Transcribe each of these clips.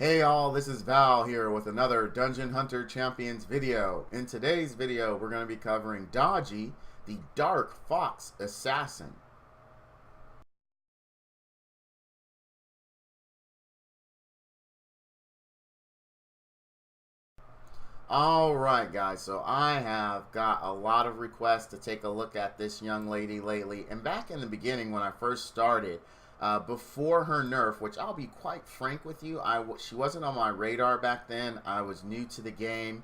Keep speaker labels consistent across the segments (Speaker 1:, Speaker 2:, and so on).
Speaker 1: Hey all, this is Val here with another Dungeon Hunter Champions video. In today's video, we're going to be covering Daji, the Dark Fox Assassin. Alright guys, so I have got a lot of requests to take a look at this young lady lately. And back in the beginning when I first started, before her nerf, which I'll be quite frank with you, she wasn't on my radar back then. I was new to the game,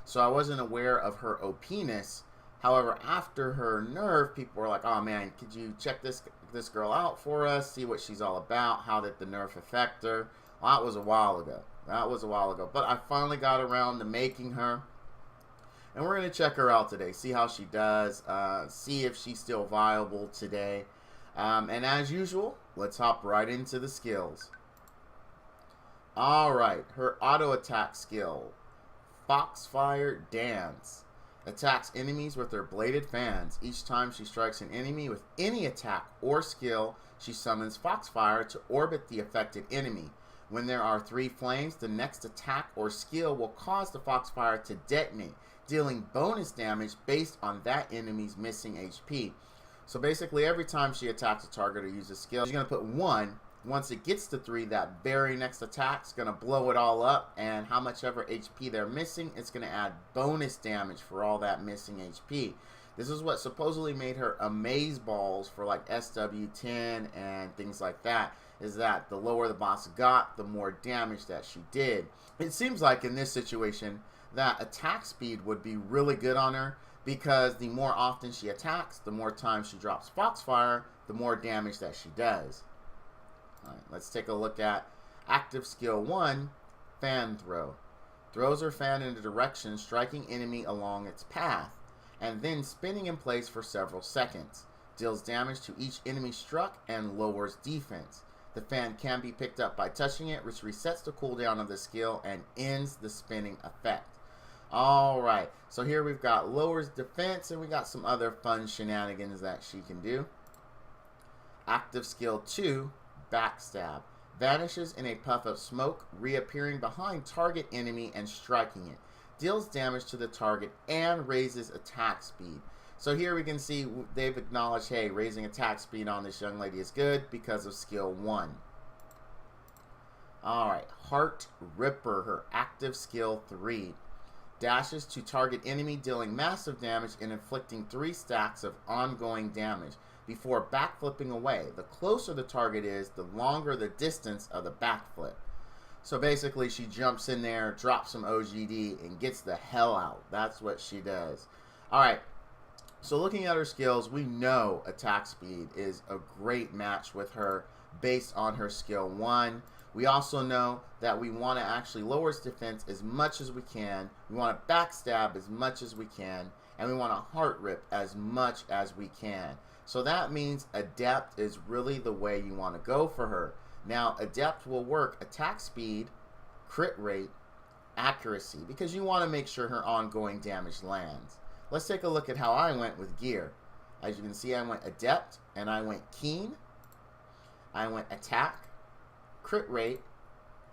Speaker 1: so I wasn't aware of her OP-ness. However, after her nerf, people were like, oh man, could you check this girl out for us, see what she's all about, how did the nerf affect her? Well, that was a while ago. But I finally got around to making her. And we're going to check her out today. See how she does. See if she's still viable today. And as usual, let's hop right into the skills. Alright. Her auto attack skill. Foxfire Dance. Attacks enemies with her bladed fans. Each time she strikes an enemy with any attack or skill, she summons Foxfire to orbit the affected enemy. When there are 3 flames, the next attack or skill will cause the Foxfire to detonate, dealing bonus damage based on that enemy's missing HP. So basically, every time she attacks a target or uses a skill, she's going to put 1. Once it gets to 3, that very next attack is going to blow it all up, and how much ever HP they're missing, it's going to add bonus damage for all that missing HP. This is what supposedly made her amaze balls for like SW10 and things like that, is that the lower the boss got, the more damage that she did. It seems like in this situation that attack speed would be really good on her, because the more often she attacks, the more times she drops Foxfire, the more damage that she does. Alright, let's take a look at active skill 1, Fan Throw. Throws her fan in a direction, striking enemy along its path, and then spinning in place for several seconds. Deals damage to each enemy struck and lowers defense. The fan can be picked up by touching it, which resets the cooldown of the skill and ends the spinning effect. Alright, so here we've got lowers defense, and we got some other fun shenanigans that she can do. Active skill 2, Backstab. Vanishes in a puff of smoke, reappearing behind target enemy and striking it. Deals damage to the target and raises attack speed. So here we can see they've acknowledged, hey, raising attack speed on this young lady is good because of skill 1. Alright, Heart Ripper, her active skill 3. Dashes to target enemy, dealing massive damage and inflicting 3 stacks of ongoing damage before backflipping away. The closer the target is, the longer the distance of the backflip. So basically, she jumps in there, drops some OGD, and gets the hell out. That's what she does. Alright, so looking at her skills, we know attack speed is a great match with her based on her skill 1. We also know that we want to actually lower its defense as much as we can. We want to backstab as much as we can. And we want to heart rip as much as we can. So that means adept is really the way you want to go for her. Now, adept will work attack speed, crit rate, accuracy, because you want to make sure her ongoing damage lands. Let's take a look at how I went with gear. As you can see, I went adept, and I went keen. I went attack, crit rate,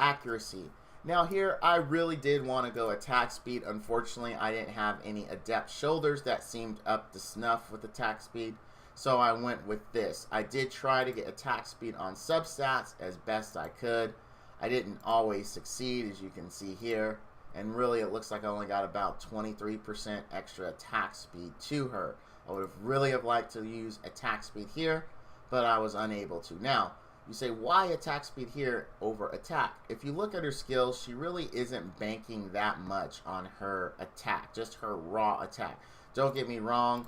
Speaker 1: accuracy. Now here, I really did want to go attack speed. Unfortunately, I didn't have any adept shoulders that seemed up to snuff with attack speed. So I went with this. I did try to get attack speed on substats as best I could. I didn't always succeed, as you can see here. And really, it looks like I only got about 23% extra attack speed to her. I would have really liked to use attack speed here, but I was unable to. Now, you say, why attack speed here over attack? If you look at her skills, she really isn't banking that much on her attack, just her raw attack. Don't get me wrong,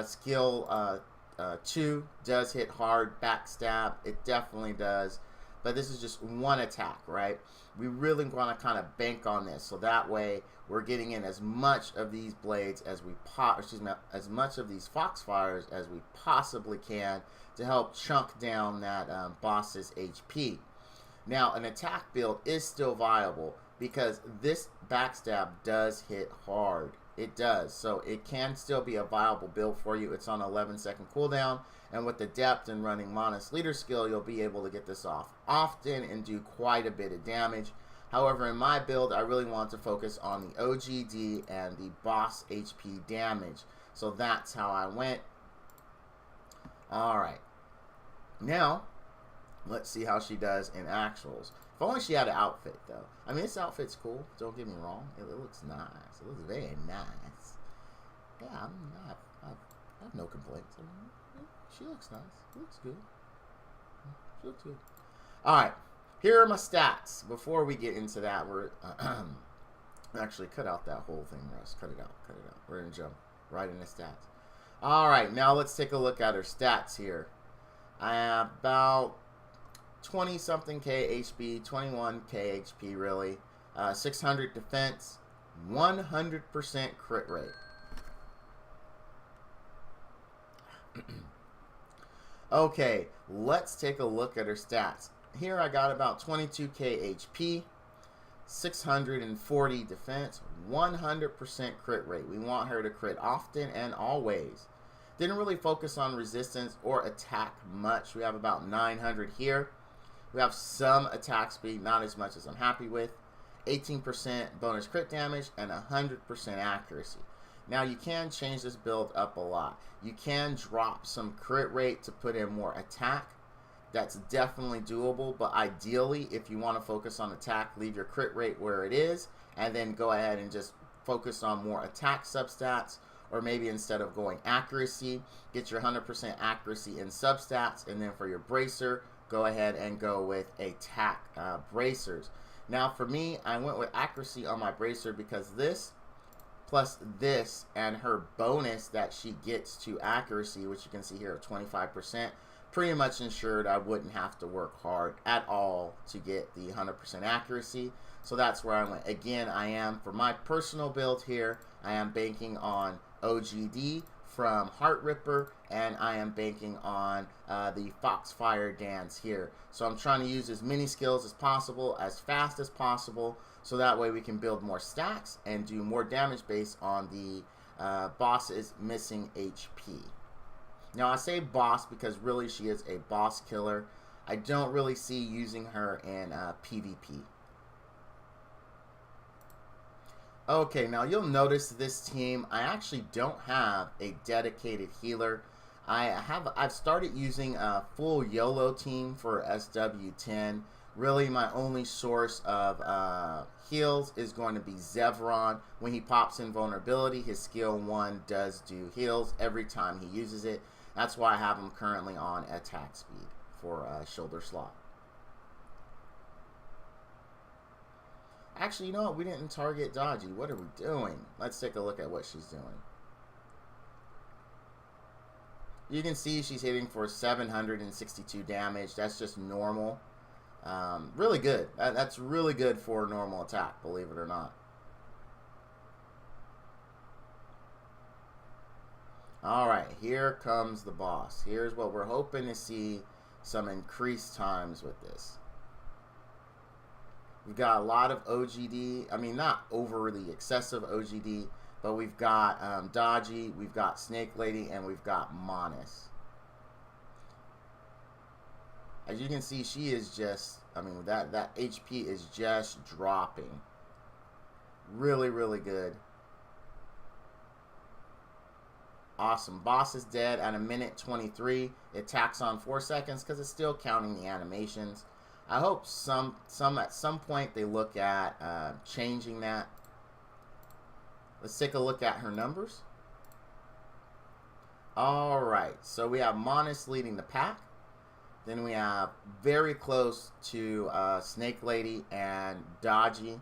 Speaker 1: skill 2 does hit hard, backstab, it definitely does, but this is just one attack, right? We really want to kind of bank on this, so that way we're getting in as much of these blades as we as much of these Foxfires as we possibly can to help chunk down that boss's HP. Now, an attack build is still viable because this backstab does hit hard. It does, so it can still be a viable build for you. It's on 11-second cooldown, and with the depth and running Manus leader skill, you'll be able to get this off often and do quite a bit of damage. However, in my build, I really want to focus on the OGD and the boss HP damage. So that's how I went. Alright. Now, let's see how she does in actuals. If only she had an outfit, though. I mean, this outfit's cool. Don't get me wrong. It looks nice. It looks very nice. Yeah, I have no complaints. I mean, she looks nice. She looks good. She looks good. Alright. Here are my stats. Before we get into that, we're... actually, cut out that whole thing, Russ. Cut it out. Cut it out. We're going to jump right into stats. Alright, now let's take a look at her stats here. I have about 20-something K HP, 21 K HP, really. 600 defense, 100% crit rate. Okay, let's take a look at her stats. Here I got about 22k HP, 640 defense, 100% crit rate. We want her to crit often and always. Didn't really focus on resistance or attack much. We have about 900 here. We have some attack speed, not as much as I'm happy with. 18% bonus crit damage and 100% accuracy. Now you can change this build up a lot. You can drop some crit rate to put in more attack. That's definitely doable, but ideally, if you want to focus on attack, leave your crit rate where it is, and then go ahead and just focus on more attack substats, or maybe instead of going accuracy, get your 100% accuracy in substats, and then for your bracer, go ahead and go with attack bracers. Now for me, I went with accuracy on my bracer because this, plus this, and her bonus that she gets to accuracy, which you can see here at 25%, pretty much ensured I wouldn't have to work hard at all to get the 100% accuracy. So that's where I went. Again, I am, for my personal build here, I am banking on OGD from Heart Ripper, and I am banking on the Foxfire Dance here. So I'm trying to use as many skills as possible, as fast as possible, so that way we can build more stacks and do more damage based on the boss's missing HP. Now I say boss because really she is a boss killer. I don't really see using her in PvP. Okay, now you'll notice this team, I actually don't have a dedicated healer. I've started using a full YOLO team for SW10. Really my only source of heals is going to be Zevron. When he pops in vulnerability, his skill 1 does do heals every time he uses it. That's why I have him currently on attack speed for shoulder slot. Actually, you know what? We didn't target Daji. What are we doing? Let's take a look at what she's doing. You can see she's hitting for 762 damage. That's just normal. Really good. That's really good for a normal attack, believe it or not. Alright, here comes the boss. Here's what we're hoping to see, some increased times with this. We've got a lot of OGD. I mean, not overly excessive OGD, but we've got Daji, we've got Snake Lady, and we've got Monis. As you can see, she is just, I mean, that HP is just dropping. Really, really good. Awesome. Boss is dead at 1:23. It tacks on 4 seconds because it's still counting the animations. I hope at some point they look at changing that. Let's take a look at her numbers. Alright, so we have Monis leading the pack. Then we have very close to Snake Lady and Daji.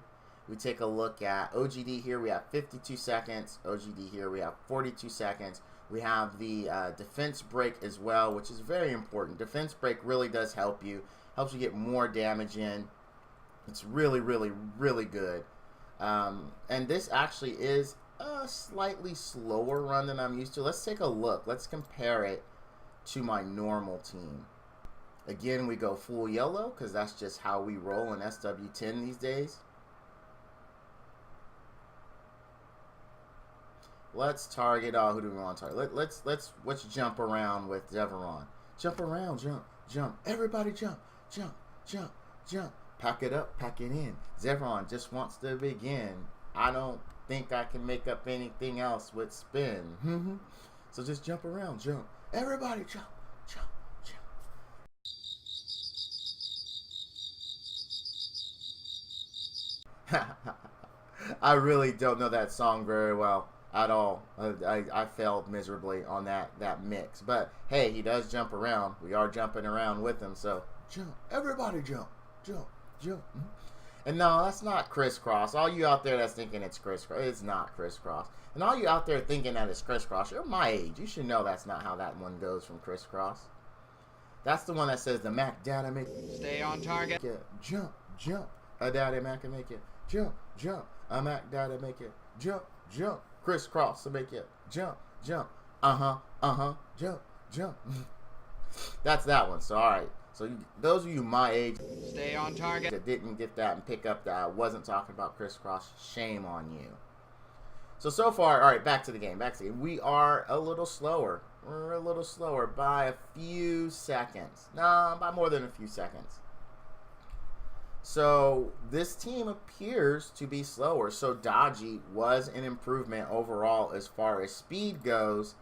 Speaker 1: We take a look at OGD here. We have 52 seconds. OGD here. We have 42 seconds. We have the defense break as well, which is very important. Defense break really does help you. Helps you get more damage in. It's really, really, really good. And this actually is a slightly slower run than I'm used to. Let's take a look. Let's compare it to my normal team. Again, we go full YOLO because that's just how we roll in SW10 these days. Let's target. Who do we want to target? Let's jump around with Zevron. Jump around, jump. Everybody jump, jump, jump, jump. Pack it up, pack it in. Zevron just wants to begin. I don't think I can make up anything else with spin. So just jump around, jump. Everybody jump, jump, jump. I really don't know that song very well at all. I failed miserably on that mix. But hey, he does jump around. We are jumping around with him, so jump. Everybody jump, jump, jump. And no, that's not crisscross. All you out there that's thinking it's crisscross, it's not crisscross. And all you out there thinking that it's crisscross, you're my age. You should know that's not how that one goes from crisscross. That's the one that says the Mac Daddy make it.
Speaker 2: Stay on target.
Speaker 1: Jump, jump. A Daddy Mac can make it. Jump, jump. A Mac Daddy make it. Jump, jump. Crisscross to make it. Jump, jump. Jump, jump. That's that one. So, all right. So, those of you my age,
Speaker 2: stay on target,
Speaker 1: that didn't get that and pick up that I wasn't talking about crisscross, shame on you. So far, all right, back to the game. We are a little slower. We're a little slower by a few seconds. No, by more than a few seconds. So this team appears to be slower. So Daji was an improvement overall as far as speed goes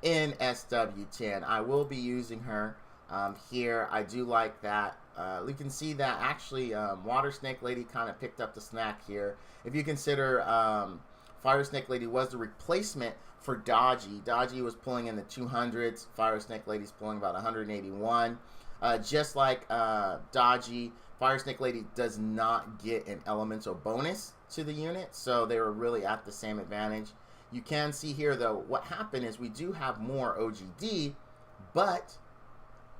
Speaker 1: in SW10. I will be using her here. I do like that. You can see that actually Water Snake Lady kind of picked up the snack here. If you consider Fire Snake Lady was the replacement for Daji. Daji was pulling in the 200s. Fire Snake Lady's pulling about 181. Just like Daji, Fire Snake Lady does not get an elemental bonus to the unit, so they were really at the same advantage. You can see here, though, what happened is we do have more OGD, but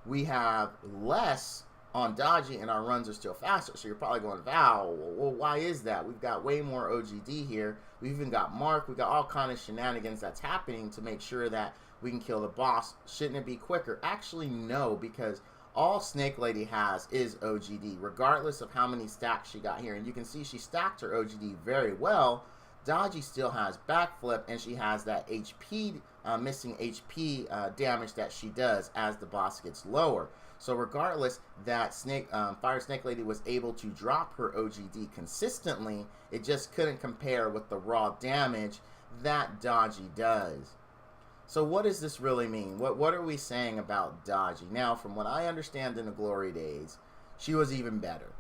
Speaker 1: we have less on Daji, and our runs are still faster. So you're probably going, Val, well, why is that? We've got way more OGD here. We've even got Mark. We've got all kind of shenanigans that's happening to make sure that we can kill the boss. Shouldn't it be quicker? Actually, no, because all Snake Lady has is OGD, regardless of how many stacks she got here. And you can see she stacked her OGD very well. Daji still has backflip, and she has that HP, missing HP damage that she does as the boss gets lower. So regardless that Fire Snake Lady was able to drop her OGD consistently, it just couldn't compare with the raw damage that Daji does. So what does this really mean? What are we saying about Daji? Now, from what I understand in the glory days, she was even better.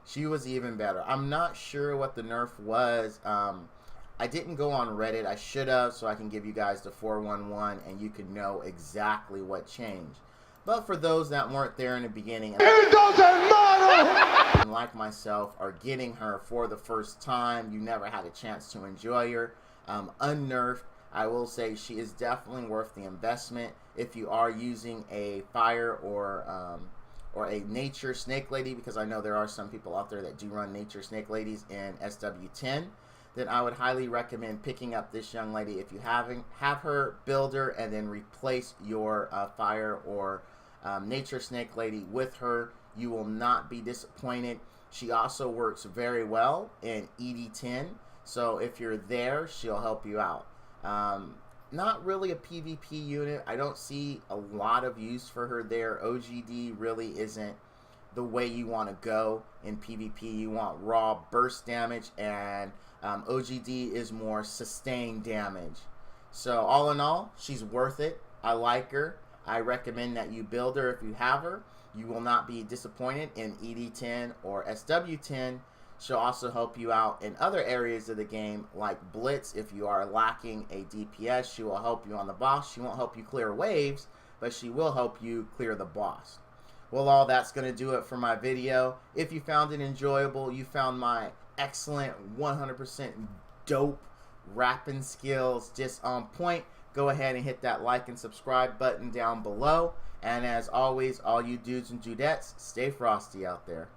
Speaker 1: She was even better. I'm not sure what the nerf was. I didn't go on Reddit. I should have, so I can give you guys the 411 and you can know exactly what changed. But for those that weren't there in the beginning, it doesn't matter! And like myself, are getting her for the first time, you never had a chance to enjoy her. Unnerfed, I will say she is definitely worth the investment if you are using a fire or a nature snake lady, because I know there are some people out there that do run nature snake ladies in SW10. Then I would highly recommend picking up this young lady if you have her, build her, and then replace your fire or nature snake lady with her. You will not be disappointed. She also works very well in ED10, so if you're there, she'll help you out. Not really a PvP unit. I don't see a lot of use for her there. OGD really isn't the way you want to go in PvP. You want raw burst damage, and OGD is more sustained damage. So all in all, she's worth it. I like her. I recommend that you build her if you have her. You will not be disappointed in ED10 or SW10. She'll also help you out in other areas of the game like Blitz. If you are lacking a DPS, she will help you on the boss. She won't help you clear waves, but she will help you clear the boss. Well, all that's going to do it for my video. If you found it enjoyable, you found my excellent 100% dope rapping skills just on point, go ahead and hit that like and subscribe button down below. And as always, all you dudes and dudettes, stay frosty out there.